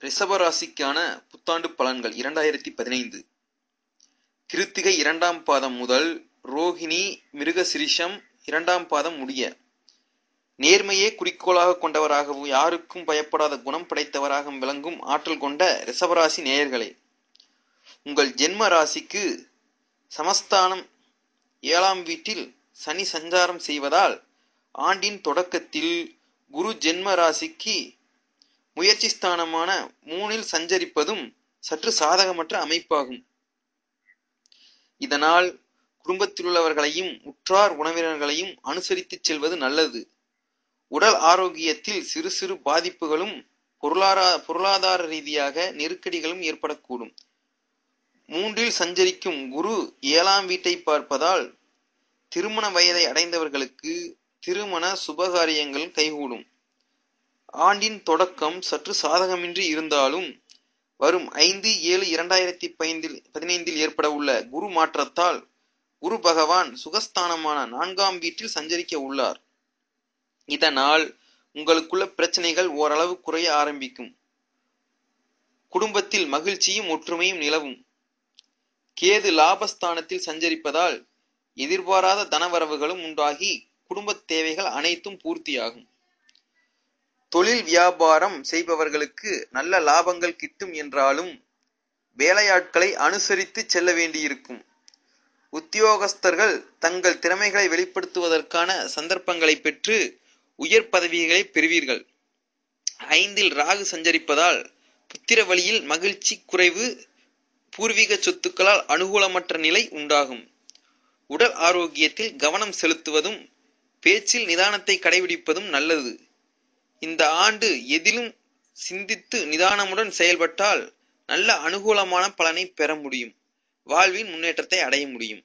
ரிஷபராசிக்கான புத்தாண்டு பலன்கள் 2015. கிருத்திகை 2ஆம் பாதம் முதல் ரோஹிணி மிருகசிரிஷம் 2ஆம் பாதம் முடிய நேர்மையே குறிக்கோளாக கொண்டவராகவும் யாருக்கும் பயப்படாத குணம் படைத்தவராகவும் விளங்கும் ஆற்றல் கொண்ட ரிஷபராசி நேயர்களே, உங்கள் ஜென்ம ராசிக்கு சமஸ்தானம் 7ஆம் வீட்டில் சனி சஞ்சாரம் செய்வதால் ஆண்டின் தொடக்கத்தில் குரு ஜென்ம ராசிக்கு முயற்சி ஸ்தானமான 3இல் சஞ்சரிப்பதும் சற்று சாதகமற்ற அமைப்பாகும். இதனால் குடும்பத்திலுள்ளவர்களையும் உற்றார் உறவினர்களையும் அனுசரித்துச் செல்வது நல்லது. உடல் ஆரோக்கியத்தில் சிறு சிறு பாதிப்புகளும் பொருளாதார ரீதியாக நெருக்கடிகளும் ஏற்படக்கூடும். 3இல் சஞ்சரிக்கும் குரு 7ஆம் வீட்டை பார்ப்பதால் திருமண வயதை அடைந்தவர்களுக்கு திருமண சுபகாரியங்கள் கைகூடும். ஆண்டின் தொடக்கம் சற்று சாதகமின்றி இருந்தாலும் வரும் 5/7/2015 ஏற்பட உள்ள குரு மாற்றத்தால் குரு பகவான் சுகஸ்தானமான 4ஆம் வீட்டில் சஞ்சரிக்க உள்ளார். இதனால் உங்களுக்குள்ள பிரச்சனைகள் ஓரளவு குறைய ஆரம்பிக்கும். குடும்பத்தில் மகிழ்ச்சியும் ஒற்றுமையும் நிலவும். கேது லாபஸ்தானத்தில் சஞ்சரிப்பதால் எதிர்பாராத தனவரவுகளும் உண்டாகி குடும்ப தேவைகள் அனைத்தும் பூர்த்தியாகும். தொழில் வியாபாரம் செய்பவர்களுக்கு நல்ல லாபங்கள் கிட்டும் என்றாலும் வேலையாட்களை அனுசரித்து செல்ல வேண்டியிருக்கும். உத்தியோகஸ்தர்கள் தங்கள் திறமைகளை வெளிப்படுத்துவதற்கான சந்தர்ப்பங்களை பெற்று உயர் பதவிகளை பெறுவீர்கள். 5இல் ராகு சஞ்சரிப்பதால் புத்திர வழியில் மகிழ்ச்சி குறைவு, பூர்வீக சொத்துக்களால் அனுகூலமற்ற நிலை உண்டாகும். உடல் ஆரோக்கியத்தில் கவனம் செலுத்துவதும் பேச்சில் நிதானத்தை கடைபிடிப்பதும் நல்லது. இந்த ஆண்டு எதிலும் சிந்தித்து நிதானமுடன் செயல்பட்டால் நல்ல அனுகூலமான பலனை பெற முடியும். வாழ்வின் முன்னேற்றத்தை அடைய முடியும்.